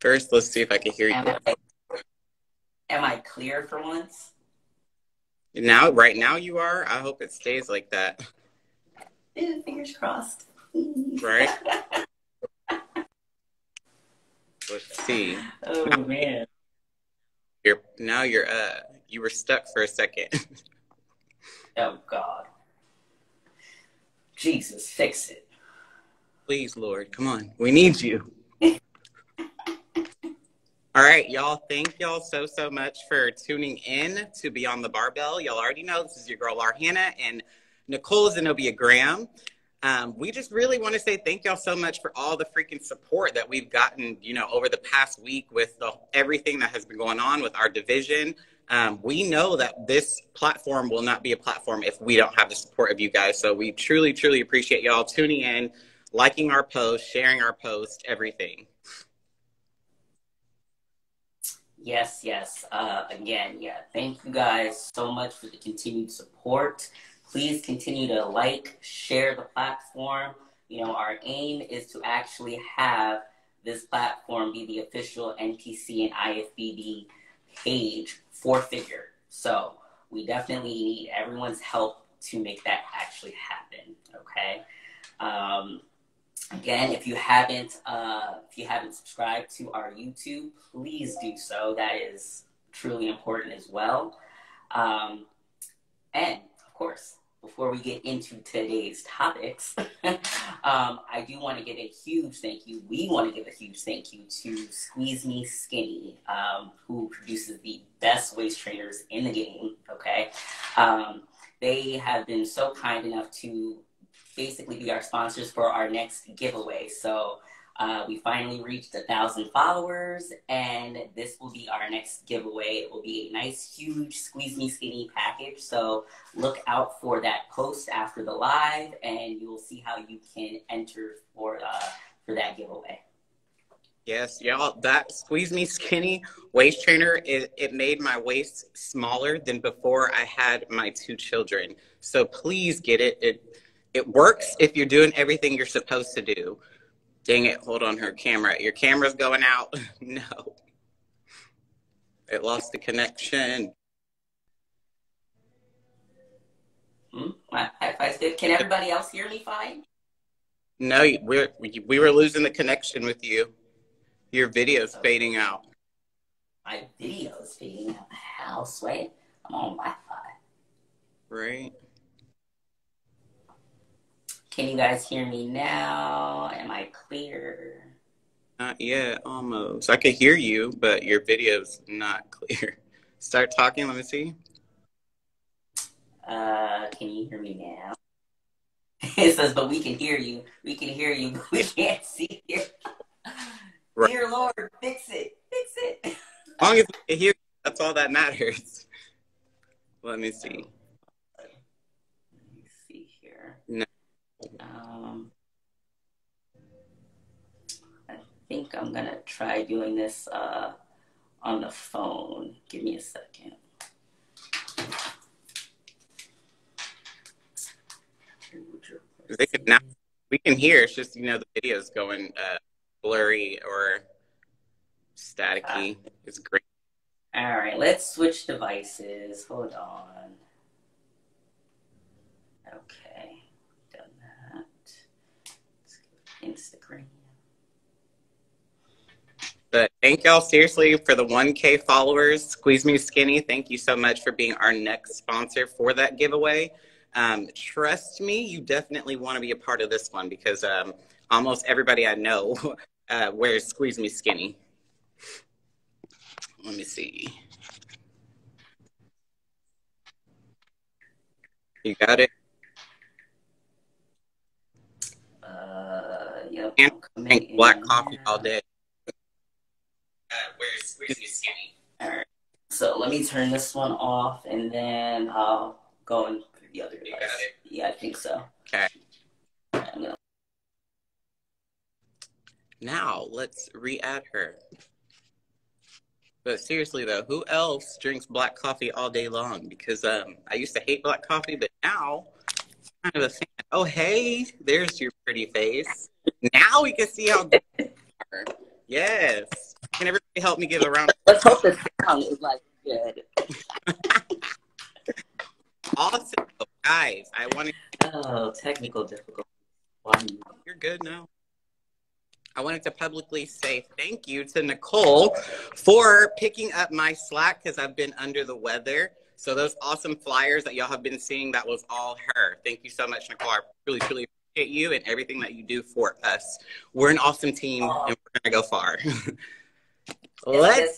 First, let's see if I can hear you. Am I clear for once? Now, right now you are. I hope it stays like that. Fingers crossed. Right? Let's see. Oh, man. You were stuck for a second. Oh, God. Jesus, fix it. Please, Lord, come on. We need you. All right, y'all. Thank y'all so much for tuning in to Beyond the Barbell. Y'all already know this is your girl, Lar Hannah, and Nicole Zenobia Graham. We just really want to say thank y'all so much for all the freaking support that we've gotten, over the past week with everything that has been going on with our division. We know that this platform will not be a platform if we don't have the support of you guys. So we truly, truly appreciate y'all tuning in, liking our posts, sharing our posts, everything. Yes. Again, thank you guys so much for the continued support. Please continue to share the platform. Our aim is to actually have this platform be the official NPC and IFBB page for Figure. So we definitely need everyone's help to make that actually happen. Okay. Again, if you haven't subscribed to our YouTube, please do so. That is truly important as well. And of course, before we get into today's topics, I do want to give a huge thank you. We want to give a huge thank you to Squeeze Me Skinny, who produces the best waist trainers in the game. Okay. They have been so kind enough to basically be our sponsors for our next giveaway. So we finally reached 1,000 followers, and this will be our next giveaway. It will be a nice, huge Squeeze Me Skinny package. So look out for that post after the live, and you'll see how you can enter for that giveaway. Yes, y'all, that Squeeze Me Skinny waist trainer, it made my waist smaller than before I had my 2 children. So please get it. It works if you're doing everything you're supposed to do. Dang it, hold on her camera. Your camera's going out. No. It lost the connection. My Wi-Fi's good. Can everybody else hear me fine? No, we were losing the connection with you. Your video's fading out. My video's fading out. How, Sway? I'm on Wi-Fi. Right. Can you guys hear me now? Am I clear? Not yet, almost. I could hear you, but your video's not clear. Start talking, let me see. Can you hear me now? It says, but we can hear you. We can hear you, but we can't see you. Right. Dear Lord, fix it. Fix it. As long as we can hear you, that's all that matters. Let me see. Let me see here. No. I think I'm gonna try doing this on the phone. Give me a second. We can hear. It's just the video's going blurry or staticky. It's great. All right, let's switch devices. Hold on. Okay, done that. Let's go to Instagram. But thank y'all seriously for the 1K followers. Squeeze Me Skinny, thank you so much for being our next sponsor for that giveaway. Trust me, you definitely want to be a part of this one because almost everybody I know wears Squeeze Me Skinny. Let me see. You got it? Yep. And drink black coffee all day. Where's Squeeze Me Skinny? All right. So let me turn this one off, and then I'll go into the other device. You got it? Yeah, I think so. Okay. Now let's re-add her. But seriously though, who else drinks black coffee all day long? Because I used to hate black coffee, but now I'm kind of a fan. Oh hey, there's your pretty face. Now we can see how good Yes. Can everybody help me give a round? Let's hope the sound is like good. Awesome. Guys, I wanted technical difficulties. You're good now. I wanted to publicly say thank you to Nicole for picking up my slack because I've been under the weather. So those awesome flyers that y'all have been seeing, that was all her. Thank you so much, Nicole. I really, truly appreciate you and everything that you do for us. We're an awesome team, and we're going to go far.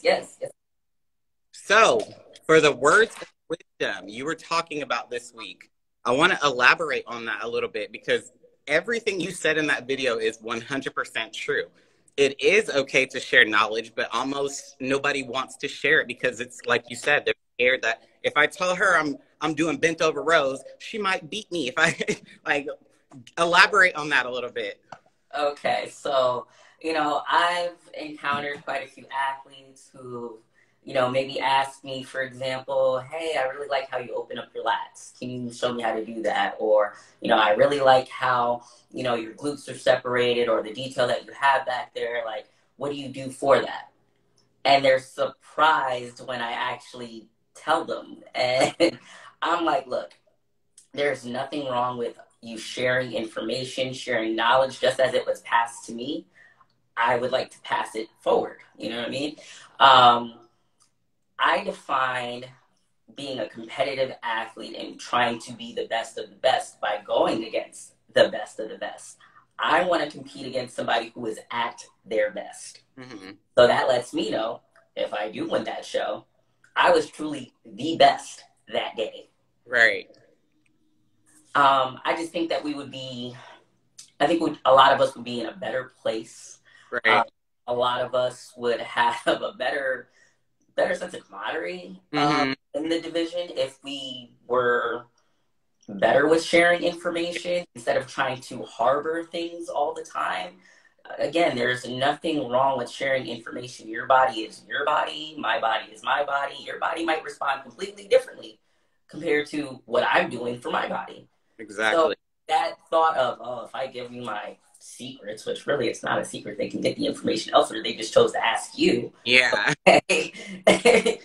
Yes. So, for the words of wisdom you were talking about this week, I want to elaborate on that a little bit because everything you said in that video is 100% true. It is okay to share knowledge, but almost nobody wants to share it because it's like you said, they're scared that if I tell her I'm doing bent over rows, she might beat me. If I like elaborate on that a little bit. Okay, so I've encountered quite a few athletes who maybe ask me, for example, hey, I really like how you open up your lats. Can you show me how to do that? Or, I really like how, your glutes are separated or the detail that you have back there. Like, what do you do for that? And they're surprised when I actually tell them. And I'm like, look, there's nothing wrong with you sharing information, sharing knowledge, just as it was passed to me. I would like to pass it forward. You know what I mean? I define being a competitive athlete and trying to be the best of the best by going against the best of the best. I want to compete against somebody who is at their best. Mm-hmm. So that lets me know if I do win that show, I was truly the best that day. Right. I just think that a lot of us would be in a better place. Right. A lot of us would have a better sense of camaraderie in the division if we were better with sharing information instead of trying to harbor things all the time. Again, there's nothing wrong with sharing information. Your body is your body. My body is my body. Your body might respond completely differently compared to what I'm doing for my body. Exactly. So that thought of, if I give you my secrets, which really it's not a secret, they can get the information elsewhere, they just chose to ask you. Yeah. Okay. Again,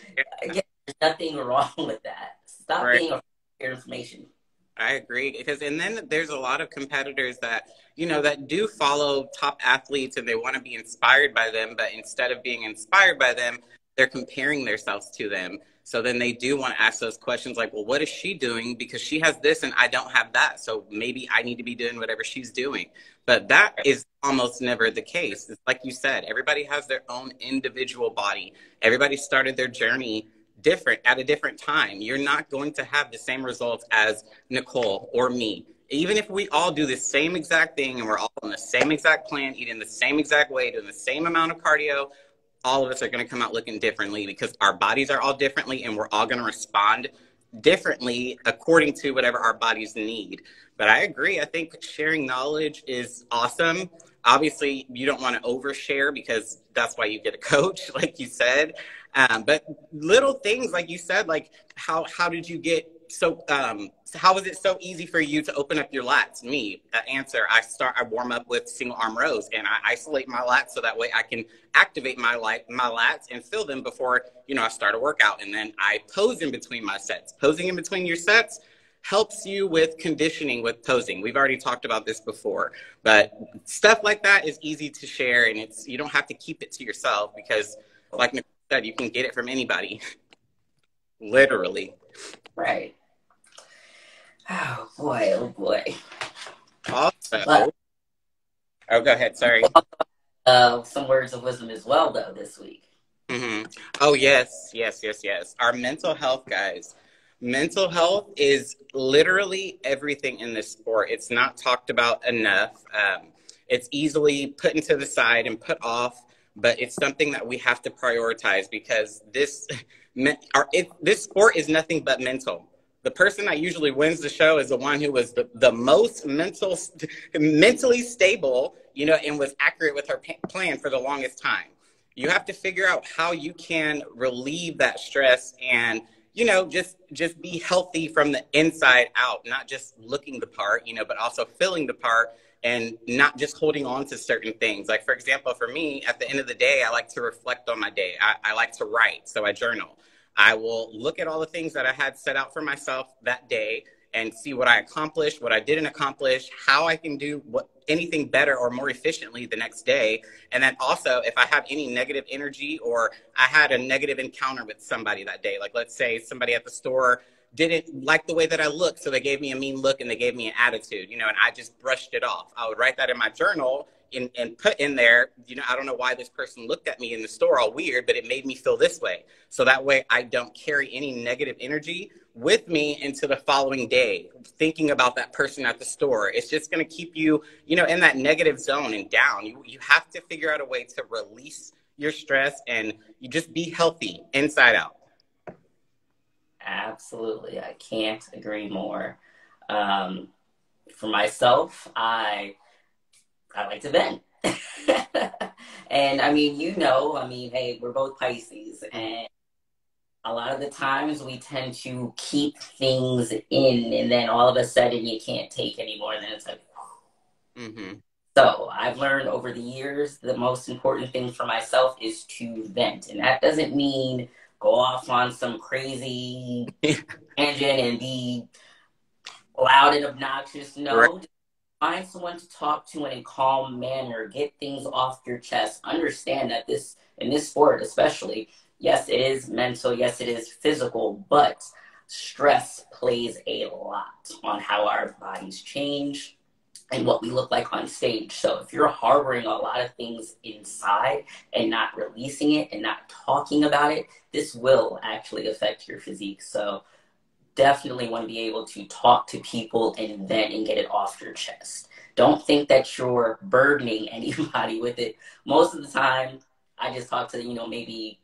there's nothing wrong with that. Stop being afraid of your information. I agree. And then there's a lot of competitors that, that do follow top athletes and they want to be inspired by them, but instead of being inspired by them, they're comparing themselves to them. So then they do want to ask those questions like, well, what is she doing? Because she has this and I don't have that. So maybe I need to be doing whatever she's doing. But that is almost never the case. It's like you said, everybody has their own individual body. Everybody started their journey different at a different time. You're not going to have the same results as Nicole or me. Even if we all do the same exact thing and we're all on the same exact plan, eating the same exact way, doing the same amount of cardio, all of us are going to come out looking differently because our bodies are all differently and we're all going to respond differently according to whatever our bodies need. But I agree. I think sharing knowledge is awesome. Obviously, you don't want to overshare because that's why you get a coach, like you said. But little things, like you said, like how did you get how was it so easy for you to open up your lats? Me, answer, I warm up with single arm rows and I isolate my lats so that way I can activate my lats and fill them before, I start a workout. And then I pose in between my sets. Posing in between your sets helps you with conditioning with posing. We've already talked about this before, but stuff like that is easy to share and you don't have to keep it to yourself because like Nicole said, you can get it from anybody. Literally. Right. Oh boy. Also, go ahead. Sorry. Some words of wisdom as well, though, this week. Mm-hmm. Oh, yes. Our mental health, guys. Mental health is literally everything in this sport. It's not talked about enough. It's easily put into the side and put off, but it's something that we have to prioritize because this sport is nothing but mental. The person that usually wins the show is the one who was the most mentally stable, and was accurate with her plan for the longest time. You have to figure out how you can relieve that stress and, just be healthy from the inside out, not just looking the part, but also feeling the part and not just holding on to certain things. Like, for example, for me, at the end of the day, I like to reflect on my day. I like to write, so I journal. I will look at all the things that I had set out for myself that day and see what I accomplished, what I didn't accomplish, how I can do anything better or more efficiently the next day. And then also, if I have any negative energy or I had a negative encounter with somebody that day, like let's say somebody at the store didn't like the way that I looked, so they gave me a mean look and they gave me an attitude, and I just brushed it off. I would write that in my journal and put in there, I don't know why this person looked at me in the store all weird, but it made me feel this way. So that way I don't carry any negative energy with me into the following day, thinking about that person at the store. It's just going to keep you, in that negative zone and down. You have to figure out a way to release your stress and you just be healthy inside out. Absolutely. I can't agree more. For myself, I like to vent. And hey, we're both Pisces, and a lot of the times we tend to keep things in, and then all of a sudden you can't take anymore, and then it's like, mm-hmm. So I've learned over the years, the most important thing for myself is to vent. And that doesn't mean go off on some crazy tangent and be loud and obnoxious. No, right. Just find someone to talk to in a calm manner. Get things off your chest. Understand that in this sport especially, yes, it is mental. Yes, it is physical. But stress plays a lot on how our bodies change and what we look like on stage. So if you're harboring a lot of things inside and not releasing it and not talking about it, this will actually affect your physique. So definitely want to be able to talk to people and vent and get it off your chest. Don't think that you're burdening anybody with it. Most of the time, I just talk to, maybe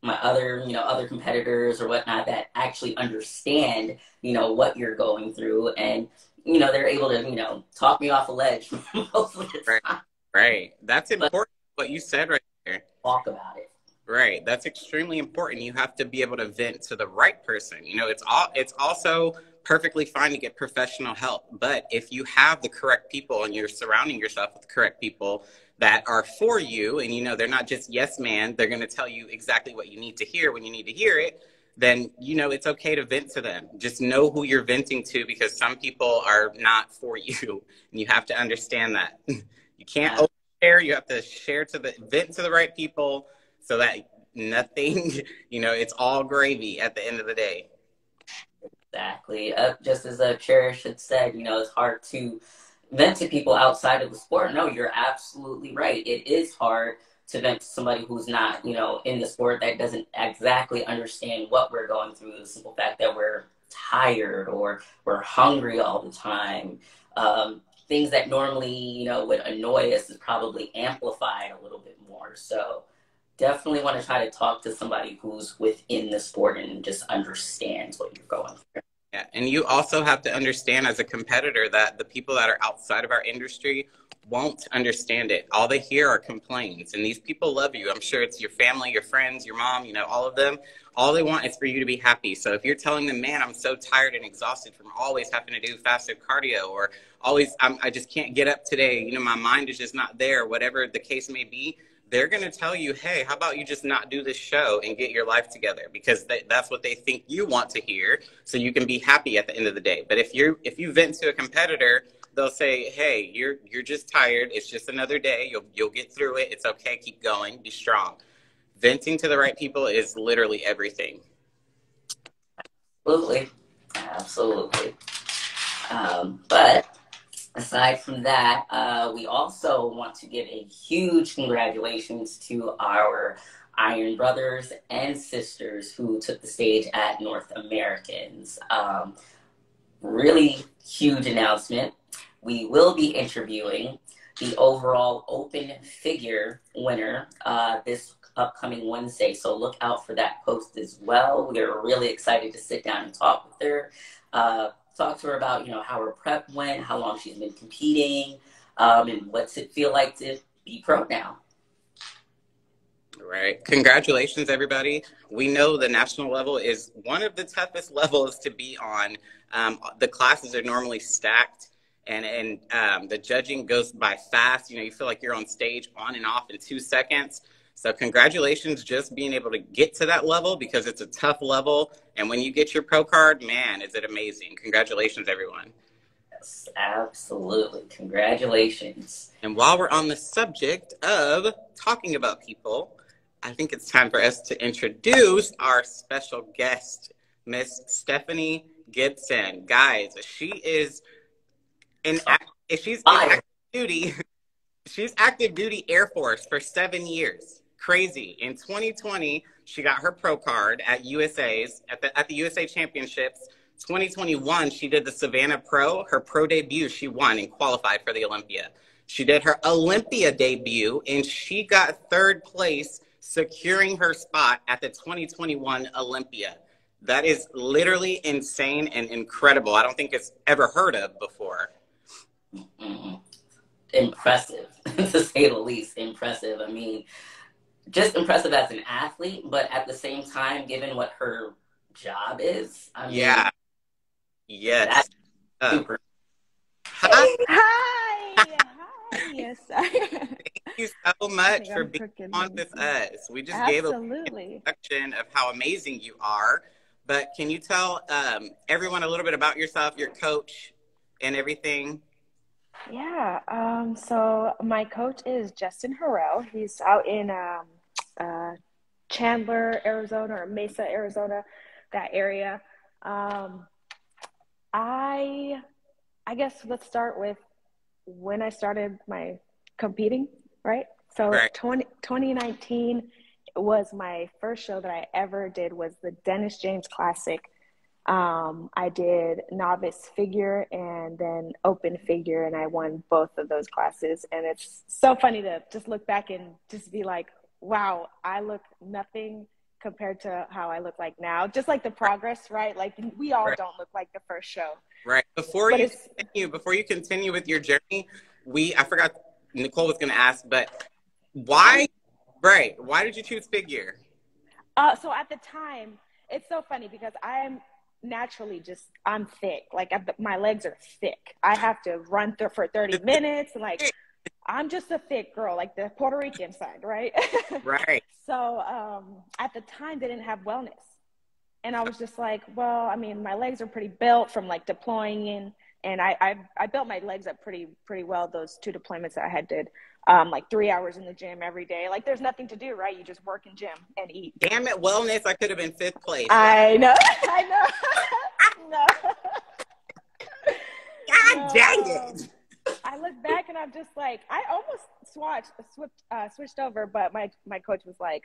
my other competitors or whatnot that actually understand, what you're going through, and they're able to, talk me off a ledge most of the time. Right. That's important, what you said right there. Talk about it. Right. That's extremely important. You have to be able to vent to the right person. It's also perfectly fine to get professional help. But if you have the correct people and you're surrounding yourself with the correct people that are for you, and, they're not just yes, man, they're going to tell you exactly what you need to hear when you need to hear it, then, it's okay to vent to them. Just know who you're venting to, because some people are not for you. And you have to understand that. You can't overshare. You have to vent to the right people so that nothing, it's all gravy at the end of the day. Exactly. Just as Cherish had said, it's hard to vent to people outside of the sport. No, you're absolutely right. It is hard to vent to somebody who's not, in the sport, that doesn't exactly understand what we're going through. The simple fact that we're tired or we're hungry all the time. Things that normally, would annoy us is probably amplified a little bit more. So definitely want to try to talk to somebody who's within the sport and just understands what you're going through. Yeah, and you also have to understand as a competitor that the people that are outside of our industry won't understand it. All they hear are complaints, and these people love you. I'm sure it's your family, your friends, your mom, all of them. All they want is for you to be happy. So if you're telling them, man, I'm so tired and exhausted from always having to do fasted cardio, or I just can't get up today, my mind is just not there, whatever the case may be, they're going to tell you, hey, how about you just not do this show and get your life together? Because that's what they think you want to hear, so you can be happy at the end of the day. But if you vent to a competitor, they'll say, hey, you're just tired. It's just another day. You'll get through it. It's okay. Keep going. Be strong. Venting to the right people is literally everything. Absolutely. But aside from that, we also want to give a huge congratulations to our Iron brothers and sisters who took the stage at North Americans. Really huge announcement. We will be interviewing the overall open figure winner this upcoming Wednesday. So look out for that post as well. We are really excited to sit down and talk with her. Talk to her about, how her prep went, how long she's been competing, and what's it feel like to be pro now. Right. Congratulations, everybody. We know the national level is one of the toughest levels to be on. The classes are normally stacked, and the judging goes by fast. You know, you feel like you're on stage on and off in 2 seconds. So congratulations just being able to get to that level, because it's a tough level. And when you get your pro card, man, is it amazing. Congratulations, everyone. Yes, absolutely. Congratulations. And while we're on the subject of talking about people, I think it's time for us to introduce our special guest, Miss Stephanie Gibson. Guys, she's in active duty. She's active duty Air Force for 7 years. Crazy. In 2020, she got her pro card at the USA Championships. 2021, she did the Savannah Pro. Her pro debut, she won and qualified for the Olympia. She did her Olympia debut, and she got 3rd place, securing her spot at the 2021 Olympia. That is literally insane and incredible. I don't think it's ever heard of before. Mm-hmm. Impressive, to say the least. Impressive. I mean, just impressive as an athlete, but at the same time, given what her job is, I mean, yeah. Yes. That's super. Hi. Hi. Yes. Thank you so much for being on with us. We just gave a introduction of how amazing you are, but can you tell everyone a little bit about yourself, your coach, and everything? Yeah. So my coach is Justin Harrell. He's out in Chandler, Arizona, or Mesa, Arizona, that area. I guess let's start with when I started my competing, right? So 2019 was my first show that I ever did, was the Dennis James Classic. I did novice figure and then open figure, and I won both of those classes. And it's so funny to just look back and just be like, wow, I look nothing compared to how I look like now. Just like the progress, right? Like we all don't look like the first show. Right. Before you continue with your journey, I forgot, Nicole was going to ask, but why did you choose figure? So at the time, it's so funny because I'm naturally I'm thick. Like my legs are thick. I have to run for 30 minutes. Like I'm just a thick girl, like the Puerto Rican side, right? Right. So at the time, they didn't have wellness. And I was just like, well, I mean, my legs are pretty built from like deploying in. And I built my legs up pretty well, those 2 deployments that I had did. Like 3 hours in the gym every day. Like there's nothing to do, right? You just work in gym and eat. Damn it, wellness. I could have been 5th place. I know. No. God dang it. I look back and I'm just like, I almost switched over, but my coach was like,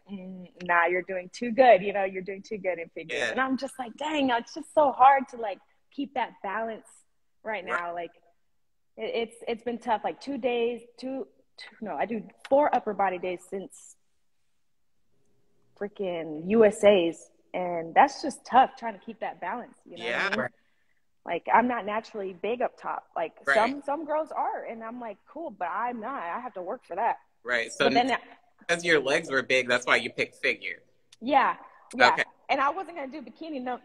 nah, you're doing too good. You know, you're doing too good in figure. Yeah. And I'm just like, dang, it's just so hard to like keep that balance right now. Like it's been tough. Like 2 days, I do 4 upper body days since freaking USA's. And that's just tough trying to keep that balance, you know? Yeah. What I mean? Like I'm not naturally big up top. Like some girls are, and I'm like, cool, but I'm not. I have to work for that. Right. So because your legs were big, that's why you picked figure. Yeah. Okay. And I wasn't gonna do bikini. No.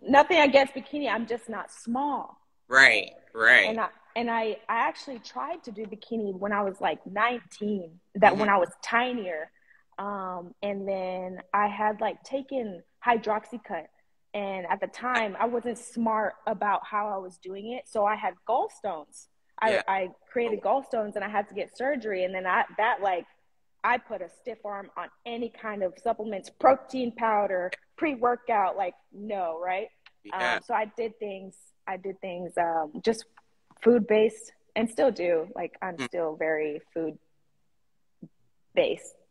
Nothing against bikini. I'm just not small. Right. And I actually tried to do bikini when I was like 19. When I was tinier. And then I had like taken hydroxycut. And at the time, I wasn't smart about how I was doing it. So I had gallstones. I created gallstones and I had to get surgery. And then I put a stiff arm on any kind of supplements, protein powder, pre-workout, like no, right? Yeah. So I did things just food-based and still do. Like I'm still very food-based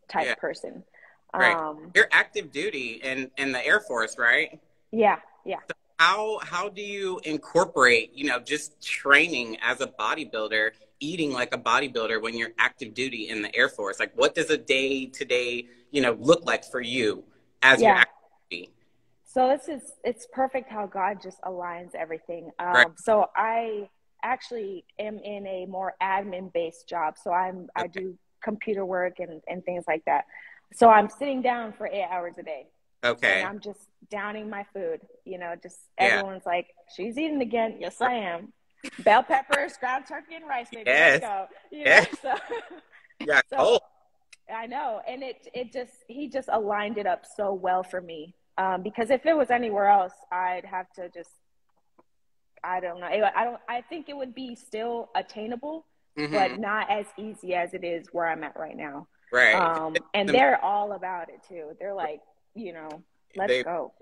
type person. Right. You're active duty in the Air Force, right? Yeah. So how do you incorporate, just training as a bodybuilder, eating like a bodybuilder when you're active duty in the Air Force? Like what does a day-to-day, look like for you as your active duty? So it's perfect how God just aligns everything. So I actually am in a more admin-based job. So I do computer work and things like that. So I'm sitting down for 8 hours a day. Okay. And I'm just downing my food, everyone's like, she's eating again. Yes, I am. Bell peppers, ground turkey, and rice, baby. Yes. Let's go. Yes. So, Yeah. so I know, and he just aligned it up so well for me. Because if it was anywhere else, I'd have to just, I don't know. I think it would be still attainable, but not as easy as it is where I'm at right now. Right. And they're all about it too. They're like, let's go.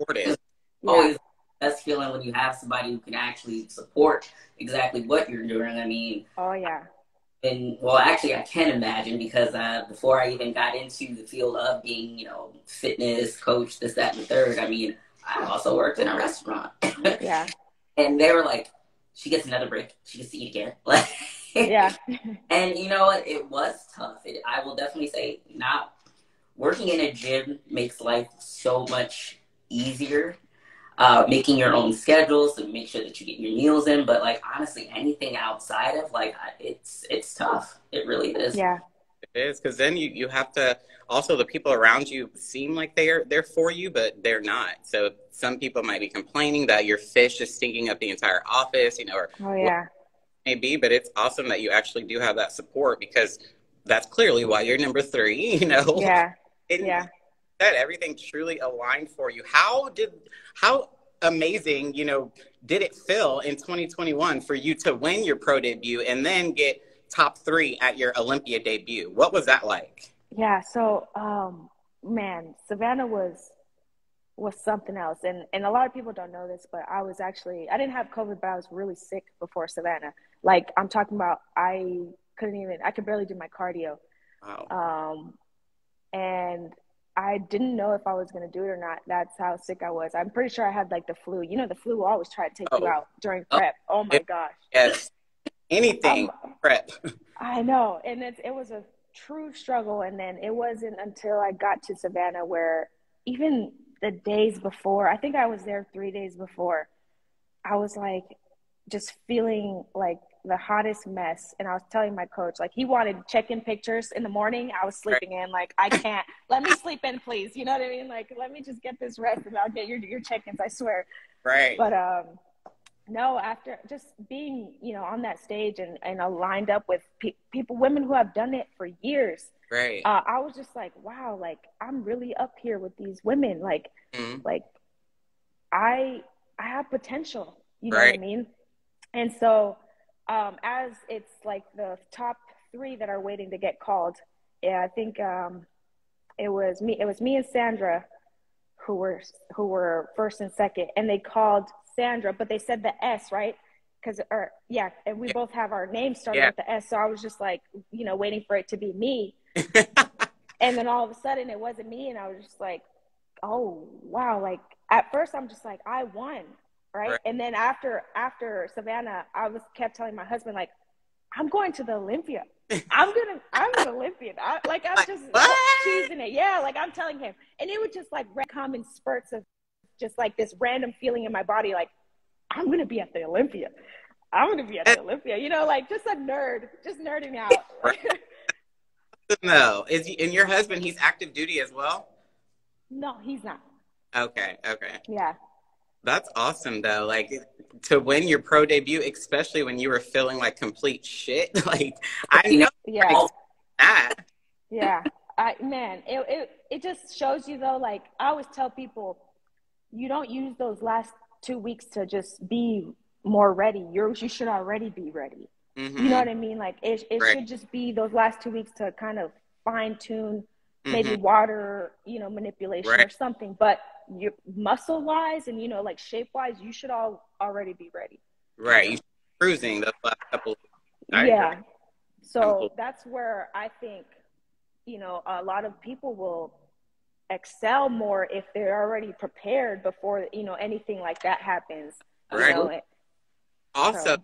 Always the best feeling when you have somebody who can actually support exactly what you're doing. I mean, oh yeah. And well, actually, I can imagine because before I even got into the field of being, fitness coach, this, that, and the third, I mean, I also worked in a restaurant. Yeah. And they were like, she gets another break. She gets to eat again. Like, yeah. And you know what? It was tough. I will definitely say not working in a gym makes life so much easier. Making your own schedules to make sure that you get your meals in, but like honestly, anything outside of like it's tough. It really is. Yeah, it is, because then you have to also, the people around you seem like they're for you, but they're not. So some people might be complaining that your fish is stinking up the entire office, or maybe. But it's awesome that you actually do have that support, because that's clearly why you're number 3. Yeah. Yeah. That everything truly aligned for you. How amazing, did it feel in 2021 for you to win your pro debut and then get top 3 at your Olympia debut? What was that like? Yeah. So, man, Savannah was something else. And a lot of people don't know this, but I didn't have COVID, but I was really sick before Savannah. Like, I'm talking about, I could barely do my cardio. Wow. And I didn't know if I was going to do it or not. That's how sick I was. I'm pretty sure I had like the flu. The flu will always try to take you out during prep. Oh my gosh. Yes. Anything prep. I know. And it was a true struggle. And then it wasn't until I got to Savannah where even the days before, I think I was there 3 days before, I was like just feeling like the hottest mess. And I was telling my coach, like, he wanted check-in pictures in the morning. I was sleeping in, like, I can't, let me sleep in, please. You know what I mean? Like, let me just get this rest and I'll get your check-ins, I swear. Right. But no, after just being, on that stage and aligned up with women who have done it for years. Right. I was just like, wow, like, I'm really up here with these women. Like, like I have potential, you know what I mean? And so, as it's like the top 3 that are waiting to get called, I think it was me and Sandra who were first and second, and they called Sandra, but they said the S, right? And we both have our names starting with the S, so I was just like, waiting for it to be me. And then all of a sudden it wasn't me, and I was just like, oh wow, like at first I'm just like, I won. Right. And then after Savannah, I kept telling my husband, like, I'm going to the Olympia. I'm an Olympian. I'm just choosing it. Yeah. Like, I'm telling him, and it would just like come in spurts of just like this random feeling in my body. Like, I'm going to be at the Olympia. I'm going to be at the Olympia, like just a nerd, just nerding out. No. And your husband, he's active duty as well? No, he's not. Okay. Yeah. That's awesome, though. Like, to win your pro debut, especially when you were feeling like complete shit. Like, I know. Yeah. That. Yeah. It just shows you, though, like, I always tell people, you don't use those last 2 weeks to just be more ready. You should already be ready. Mm-hmm. You know what I mean? Like, it should just be those last 2 weeks to kind of fine tune, maybe water, manipulation or something. But you muscle wise and like shape wise, you should already be ready. Right. You're cruising the last couple of weeks. Yeah. So that's where I think, a lot of people will excel more if they're already prepared before, anything like that happens. Right. Also,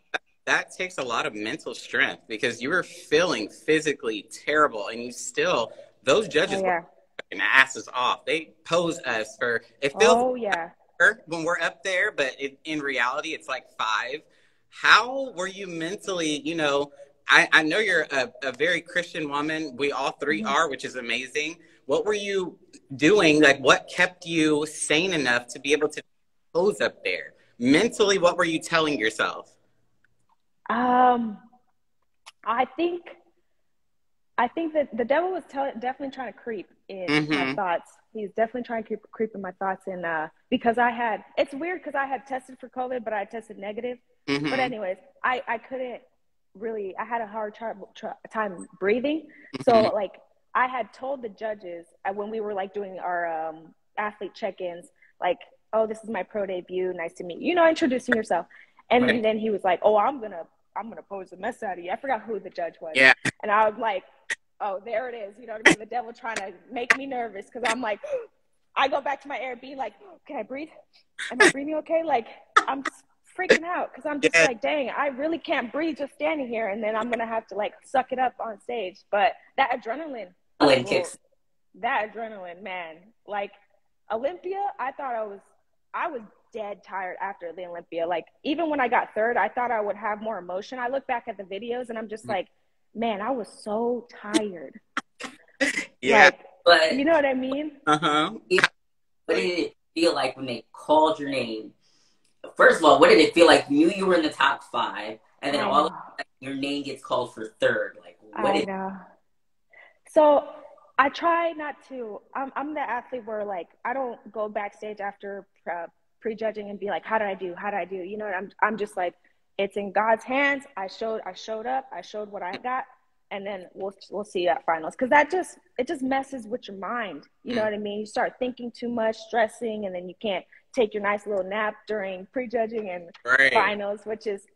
that takes a lot of mental strength, because you were feeling physically terrible, and you still, those judges were fucking asses off. They pose us for, it feels when we're up there, but in reality, it's like 5. How were you mentally, I know you're a very Christian woman. We all 3 are, which is amazing. What were you doing? Like, what kept you sane enough to be able to pose up there? Mentally, what were you telling yourself? I think that the devil was definitely trying to creep in my thoughts. He's definitely trying to creep in my thoughts, and because it's weird because I had tested for COVID, but I tested negative. But anyways, I couldn't really. I had a hard time breathing. So like I had told the judges when we were like doing our athlete check-ins, like, oh, this is my pro debut. Nice to meet you. You know, introducing yourself. And then he was like, oh, I'm gonna pose the mess out of you. I forgot who the judge was. Yeah. And I was like, oh, there it is. You know what I mean? The devil trying to make me nervous because I'm like, I go back to my Airbnb like, can I breathe? Am I breathing okay? Like, I'm just freaking out because I'm just like, dang, I really can't breathe just standing here. And then I'm going to have to like suck it up on stage. But that adrenaline, man, like Olympia, I thought I was dead tired after the Olympia. Like, even when I got third, I thought I would have more emotion. I look back at the videos and I'm just like, man, I was so tired. Like, but you know what I mean? What did it feel like when they called your name? First of all, what did it feel like? You knew you were in the top 5, and then all of a sudden your name gets called for third. Like, what? I know. So I try not to. I'm the athlete where like I don't go backstage after prejudging and be like, how did I do? You know, I'm just like, it's in God's hands. I showed up. I showed what I got, and then we'll see at finals. Because it just messes with your mind. You know what I mean? You start thinking too much, stressing, and then you can't take your nice little nap during prejudging and finals, which is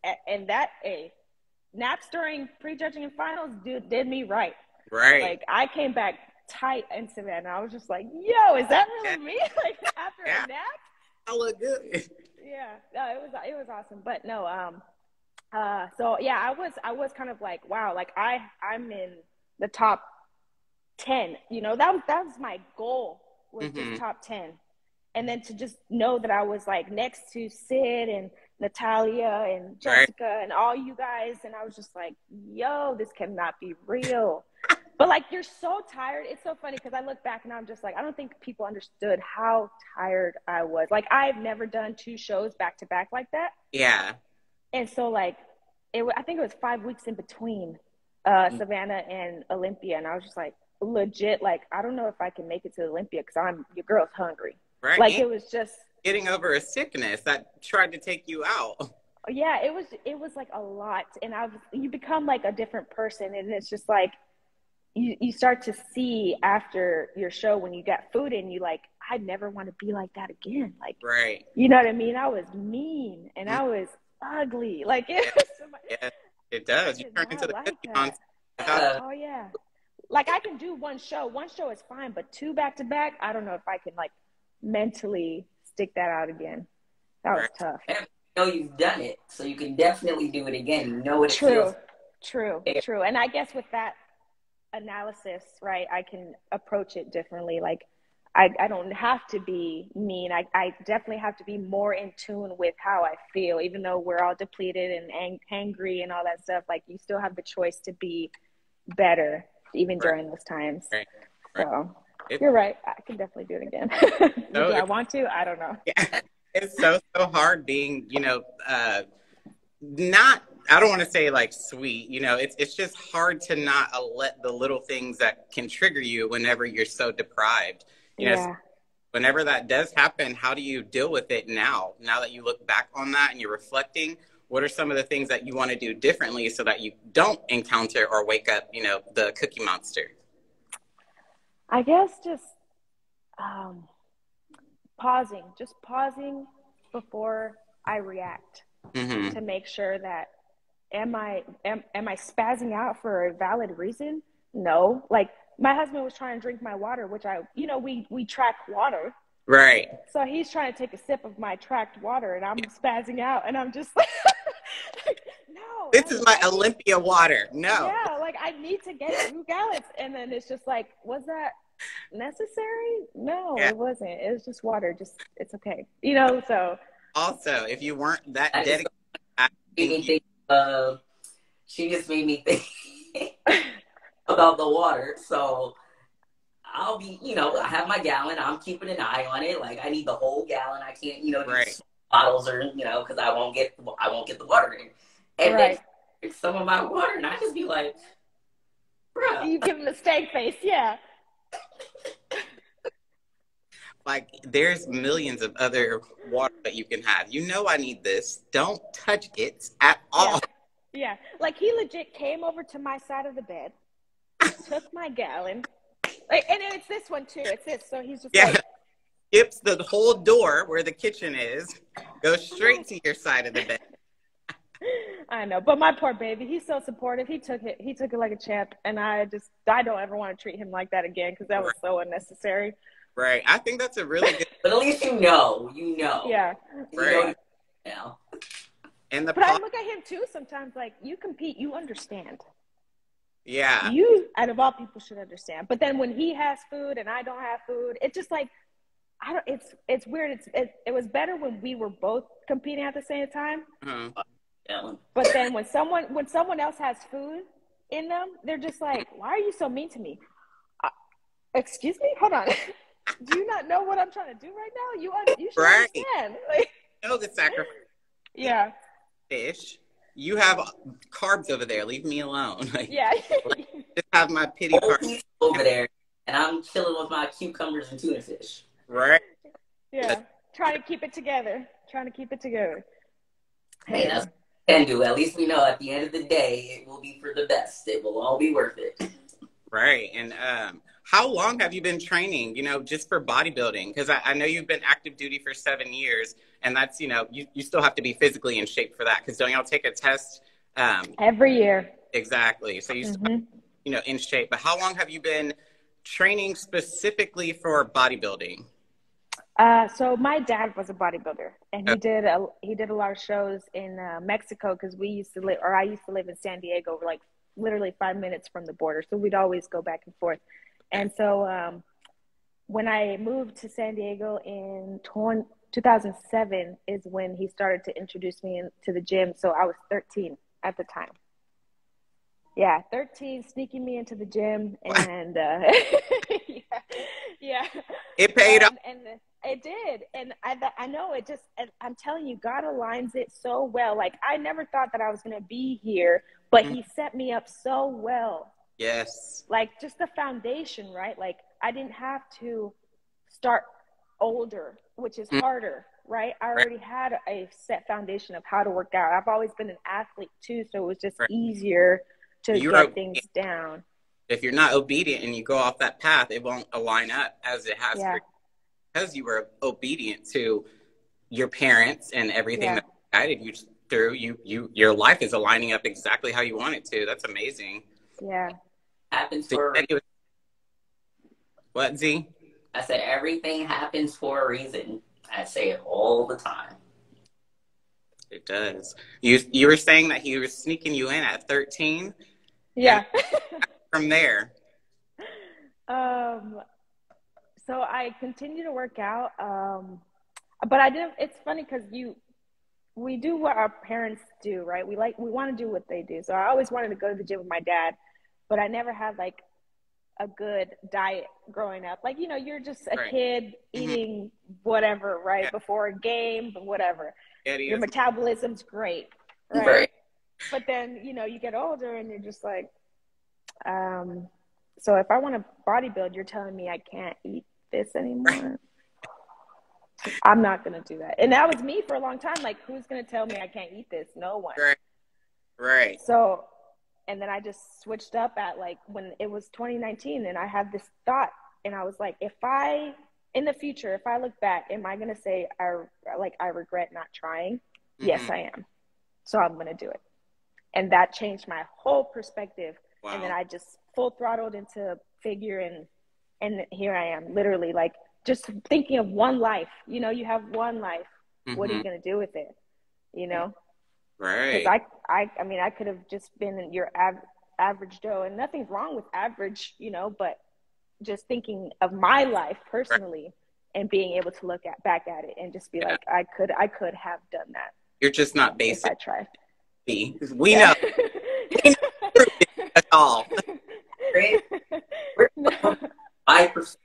naps during prejudging and finals did me right. Right. Like I came back tight in Savannah. I was just like, yo, is that really me? Like after a nap? I look good. Yeah, no, it was awesome. But no, so yeah, I was kind of like, wow, like I'm in the top 10. You know, that was my goal, was just top 10. And then to just know that I was like next to Sid and Natalia and Jessica and all you guys, and I was just like, yo, this cannot be real. But like, you're so tired. It's so funny because I look back and I'm just like, I don't think people understood how tired I was. Like, I've never done 2 shows back to back like that. Yeah. And so like, I think it was 5 weeks in between Savannah and Olympia. And I was just like, legit, like, I don't know if I can make it to Olympia because your girl's hungry. Right. Like, it was just getting over a sickness that tried to take you out. Yeah, it was like a lot. And you become like a different person. And it's just like, you start to see after your show when you got food and you like, I never want to be like that again. Like, you know what I mean? I was mean and I was ugly. Like, it does. You turn into the Cookie Monster. Oh yeah. Like I can do one show. One show is fine, but 2 back to back, I don't know if I can like mentally stick that out again. That was tough. You know you've done it, so you can definitely do it again. You know what it feels. True. And I guess with that analysis, right, I can approach it differently. Like I don't have to be mean. I definitely have to be more in tune with how I feel, even though we're all depleted and angry and all that stuff. Like you still have the choice to be better even during those times. So you're right. I can definitely do it again. Do I want to? I don't know. Yeah. It's so hard being, you know, I don't want to say like sweet, you know, it's just hard to not let the little things that can trigger you whenever you're so deprived. You know, so whenever that does happen, how do you deal with it now that you look back on that and you're reflecting? What are some of the things that you want to do differently so that you don't encounter or wake up, you know, the Cookie Monster? I guess just pausing before I react to make sure that am I spazzing out for a valid reason? No. Like my husband was trying to drink my water, which we track water. Right. So he's trying to take a sip of my tracked water and I'm spazzing out and I'm just like, no. This is my Olympia water. No. Yeah, like I need to get 2 gallons. And then it's just like, was that necessary? No, it wasn't. It was just water. It's okay. You know, so. Also, if you weren't that dedicated. She just made me think about the water. So I'll be, you know, I have my gallon. I'm keeping an eye on it. Like I need the whole gallon. I can't, you know, do bottles or, you know, because I won't get the water in. And then some of my water, and I just be like, bro. You give him a stank face, yeah. Like, there's millions of other water that you can have. You know I need this. Don't touch it at all. Yeah. Like, he legit came over to my side of the bed, took my gallon, and it's this one too. It's this. So he's just like, skips the whole door where the kitchen is, goes straight to your side of the bed. I know, but my poor baby, he's so supportive. He took it like a champ, and I don't ever want to treat him like that again, because that was so unnecessary. Right. I think that's a really good. But at least you know. Yeah. Right. Now. But I look at him too sometimes, like, you compete, you understand. Yeah. You, out of all people, should understand. But then when he has food and I don't have food, it's just like, it's weird. It was better when we were both competing at the same time. Yeah. But then when someone else has food in them, they're just like, why are you so mean to me? Excuse me? Hold on. Do you not know what I'm trying to do right now? You should understand. Like, know the sacrifice. Yeah. Fish. You have carbs over there. Leave me alone. Like, yeah. Just have my pity party over there, and I'm chilling with my cucumbers and tuna fish. Right. Yeah. Trying to keep it together. Hey, that's what we can do. At least we know at the end of the day, it will be for the best. It will all be worth it. Right. And how long have you been training, just for bodybuilding? Because I know you've been active duty for 7 years, and that's, you still have to be physically in shape for that. Because don't y'all take a test? Every year. Exactly. So you still, in shape. But how long have you been training specifically for bodybuilding? So my dad was a bodybuilder, and he did a lot of shows in Mexico, because I used to live in San Diego, like literally 5 minutes from the border. So we'd always go back and forth. And so when I moved to San Diego in 2007 is when he started to introduce me to the gym. So I was 13 at the time. Yeah, 13, sneaking me into the gym, and yeah. It paid off. And it did. And I know it just, I'm telling you, God aligns it so well. Like, I never thought that I was going to be here, but he set me up so well. Yes. Like, just the foundation, right? Like, I didn't have to start older, which is harder, right? I already had a set foundation of how to work out. I've always been an athlete too, so it was just easier to get things down. If you're not obedient and you go off that path, it won't align up as it has for you, because you were obedient to your parents and everything that guided you through. Your life is aligning up exactly how you want it to. That's amazing. Yeah. Happens for a reason. What, Z? I said everything happens for a reason. I say it all the time. It does. You were saying that he was sneaking you in at 13? Yeah. From there. So I continue to work out. But I didn't, it's funny because we do what our parents do, right? We want to do what they do. So I always wanted to go to the gym with my dad, but I never had like a good diet growing up. Like, you're just a kid eating whatever, right? Yeah. Before a game, whatever. Your metabolism's great, right? But then, you get older and you're just like, so if I want to bodybuild, you're telling me I can't eat this anymore. I'm not going to do that. And that was me for a long time. Like, who's going to tell me I can't eat this? No one. Right. So, and then I just switched up at like when it was 2019, and I had this thought, and I was like, in the future, if I look back, am I going to say I regret not trying? Yes, I am. So I'm going to do it. And that changed my whole perspective. Wow. And then I just full throttled into figure, and here I am, literally like just thinking of one life. You have one life. What are you going to do with it? Right. Because I could have just been your average Joe, and nothing's wrong with average, but just thinking of my life personally and being able to look back at it and just be like, I could have done that. You're just not basic. If I tried. We know. At all. No. 5%.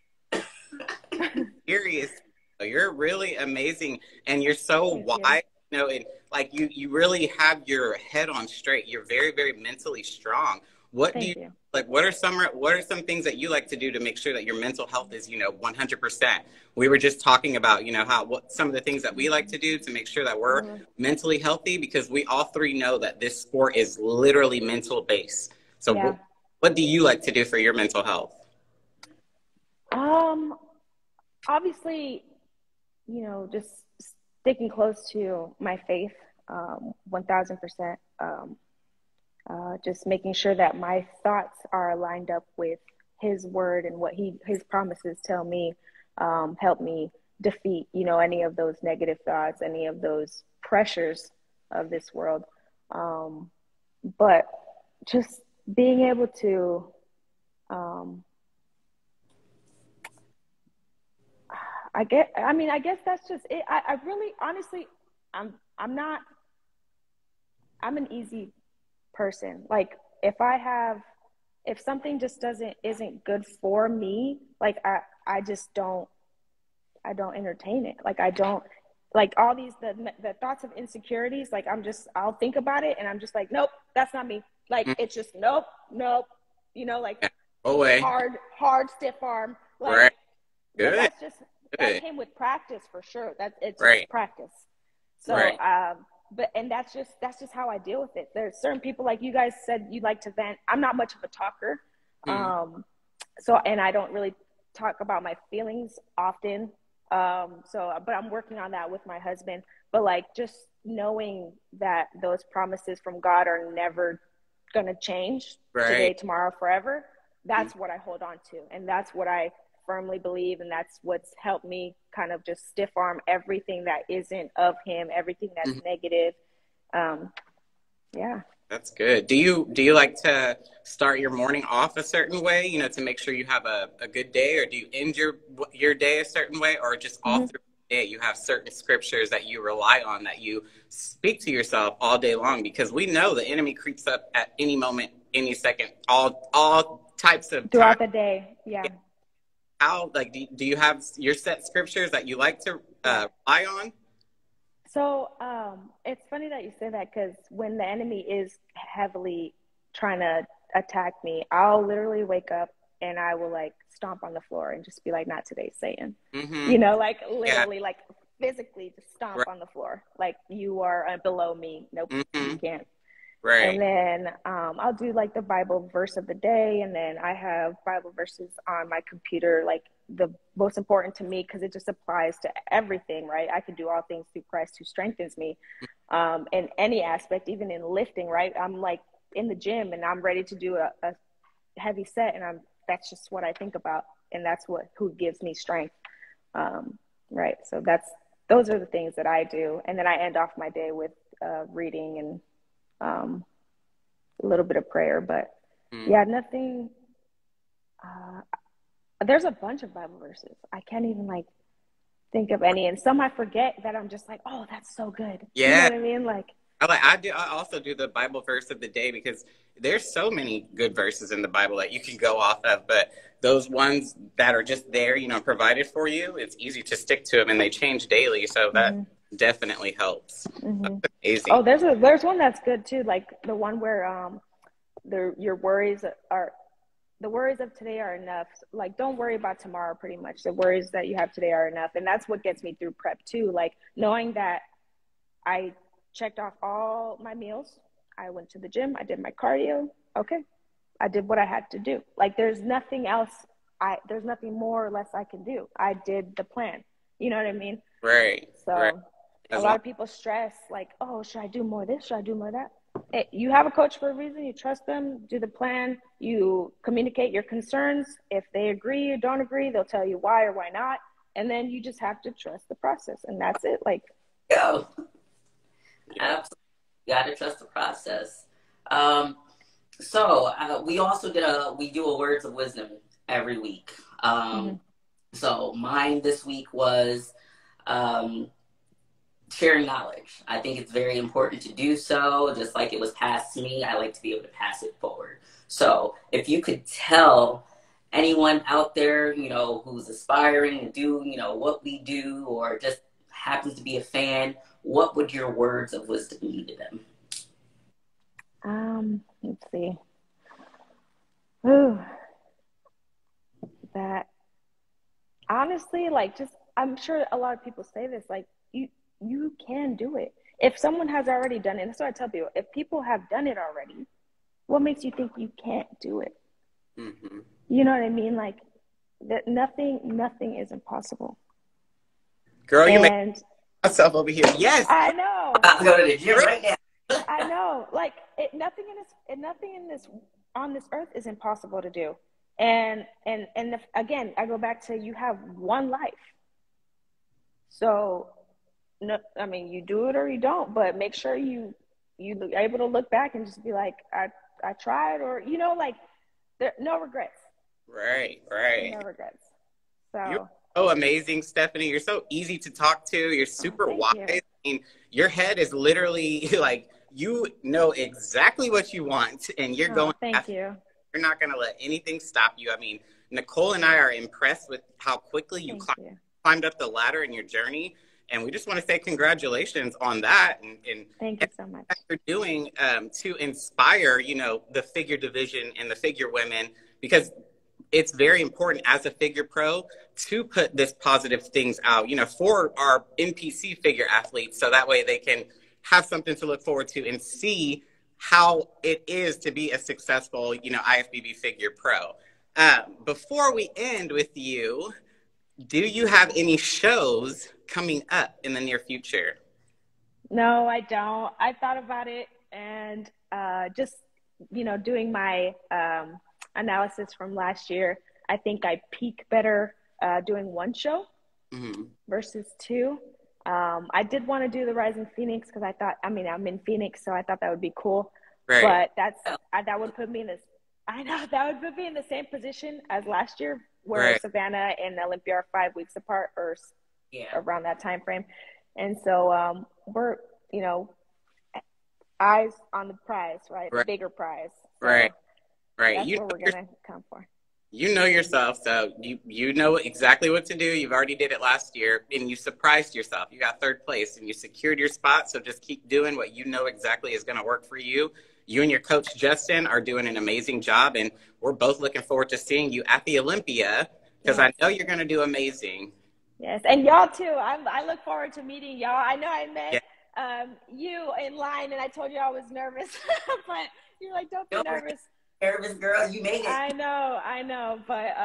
Serious. You're really amazing, and you're so wise. And like you really have your head on straight. You're very, very mentally strong. What do you like? What are some things that you like to do to make sure that your mental health is, 100%? We were just talking about, what some of the things that we like to do to make sure that we're mentally healthy, because we all three know that this sport is literally mental based. So what do you like to do for your mental health? Obviously, just sticking close to my faith, 1000%. Just making sure that my thoughts are lined up with his word and what his promises tell me, help me defeat, any of those negative thoughts, any of those pressures of this world. But just being able to, I guess that's just it. I really, honestly, I'm an easy person. Like if something just isn't good for me, like I don't entertain it. Like I don't, like all these, the thoughts of insecurities, like I'll think about it and I'm just like, nope, that's not me. Like it's just, nope, like hard, stiff arm. Like, right. Good. That came with practice for sure. It's just practice. So, and that's just how I deal with it. There's certain people, like you guys said, you like to vent. I'm not much of a talker. And I don't really talk about my feelings often. But I'm working on that with my husband. But like just knowing that those promises from God are never going to change today, tomorrow, forever. That's what I hold on to. And that's what I firmly believe. And that's what's helped me kind of just stiff arm everything that isn't of him, everything that's negative. That's good. Do you like to start your morning off a certain way, to make sure you have a good day, or do you end your day a certain way, or just all through the day you have certain scriptures that you rely on, that you speak to yourself all day long? Because we know the enemy creeps up at any moment, any second, all types of throughout the day. How, like, do you have your set scriptures that you like to rely on? So it's funny that you say that, because when the enemy is heavily trying to attack me, I'll literally wake up and I will like stomp on the floor and just be like, not today, Satan. Like literally, like physically just stomp on the floor. Like, you are below me. Nope, you can't. And then I'll do like the Bible verse of the day. And then I have Bible verses on my computer, like the most important to me, because it just applies to everything, right? I can do all things through Christ who strengthens me, in any aspect, even in lifting, right? I'm like in the gym and I'm ready to do a heavy set, and that's just what I think about. And that's who gives me strength. Right. So those are the things that I do. And then I end off my day with reading and a little bit of prayer, but nothing. There's a bunch of Bible verses. I can't even like think of any, and some I forget that I'm just like, oh, that's so good. You know what I mean? Like I also do the Bible verse of the day, because there's so many good verses in the Bible that you can go off of, but those ones that are just there, provided for you, it's easy to stick to them, and they change daily. So that definitely helps. That's amazing. Oh, there's one that's good too, like the one where your worries are, the worries of today are enough. Like, don't worry about tomorrow, pretty much. The worries that you have today are enough. And that's what gets me through prep too. Like, knowing that I checked off all my meals. I went to the gym. I did my cardio. Okay. I did what I had to do. Like, there's nothing else. There's nothing more or less I can do. I did the plan. You know what I mean? Right. So a lot of people stress, like, oh, should I do more of this? Should I do more of that? Hey, you have a coach for a reason. You trust them, do the plan, you communicate your concerns. If they agree or don't agree, they'll tell you why or why not. And then you just have to trust the process. And that's it. Like, absolutely. You got to trust the process. We also we do a words of wisdom every week. So mine this week was, sharing knowledge. I think it's very important to do so. Just like it was passed to me, I like to be able to pass it forward. So if you could tell anyone out there, who's aspiring to do, what we do, or just happens to be a fan, what would your words of wisdom be to them? Let's see. Ooh, that honestly, like, just, I'm sure a lot of people say this, like, you can do it. If someone has already done it, that's what I tell people. If people have done it already, what makes you think you can't do it? Mm-hmm. You know what I mean? Like, that nothing is impossible. Girl, you make myself over here. Yes, I know. I'll go to the gym right now. I know. Like, nothing on this earth is impossible to do. And again, I go back to, you have one life. So, no, I mean, you do it or you don't, but make sure you are able to look back and just be like, I tried, or, you know, like, no regrets. Right. No regrets. So. You're so amazing, Stephanie. You're so easy to talk to. You're super wise. You. I mean, your head is literally like, you know exactly what you want, and you're going. Thank you. You're not going to let anything stop you. I mean, Nicole and I are impressed with how quickly you climbed up the ladder in your journey. And we just want to say congratulations on that. And thank you so much. What you're doing to inspire, you know, the figure division and the figure women, because it's very important as a figure pro to put this positive things out, you know, for our NPC figure athletes. So that way they can have something to look forward to and see how it is to be a successful, you know, IFBB figure pro. Before we end with you, do you have any shows coming up in the near future? No, I don't. I thought about it, and just, you know, doing my analysis from last year, I think I peak better doing one show versus two. I did want to do the Rising Phoenix because I thought, I mean, I'm in Phoenix, so I thought that would be cool. Right. But that would put me in this. I know that would put me in the same position as last year, where Savannah and Olympia are 5 weeks apart, or around that time frame. And so we're, you know, eyes on the prize, right? The bigger prize. So right. That's what we're gonna come for. You know yourself, so you know exactly what to do. You've already did it last year, and you surprised yourself. You got third place, and you secured your spot. So just keep doing what you know exactly is going to work for you. You and your coach, Justin, are doing an amazing job, and we're both looking forward to seeing you at the Olympia, because I know you're going to do amazing. Yes, and y'all too. I look forward to meeting y'all. I know I met you in line, and I told you I was nervous, but you're like, don't be nervous. Nervous, girl, you made it. I know, but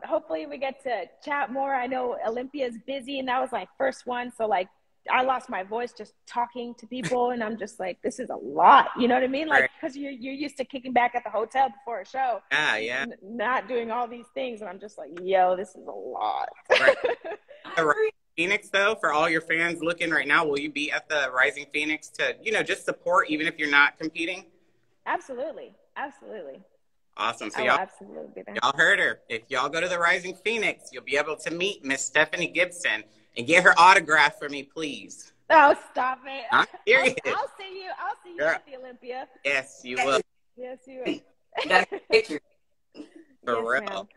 hopefully we get to chat more. I know Olympia's busy, and that was my first one, so like I lost my voice just talking to people, and I'm just like, this is a lot, you know what I mean? Like, because you're used to kicking back at the hotel before a show, not doing all these things, and I'm just like, yo, this is a lot. Phoenix, though, for all your fans looking right now, will you be at the Rising Phoenix to, you know, just support even if you're not competing? Absolutely. Awesome. So absolutely y'all heard her. If y'all go to the Rising Phoenix, you'll be able to meet Miss Stephanie Gibson and get her autograph for me, please. Oh, stop it. I'm serious. I'll see you at the Olympia. Yes, you will. Yes, you will. Got a picture. For real. Ma'am. All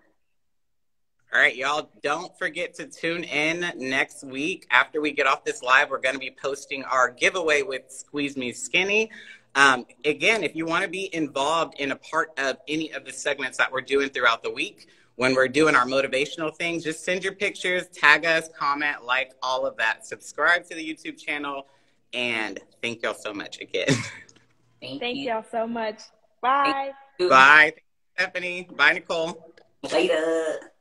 right, y'all, don't forget to tune in next week. After we get off this live, we're going to be posting our giveaway with Squeeze Me Skinny. Again, if you want to be involved in a part of any of the segments that we're doing throughout the week, when we're doing our motivational things, just send your pictures, tag us, comment, like, all of that. Subscribe to the YouTube channel, and thank y'all so much again. Thank y'all so much. Bye. Bye, Stephanie. Bye, Nicole. Later.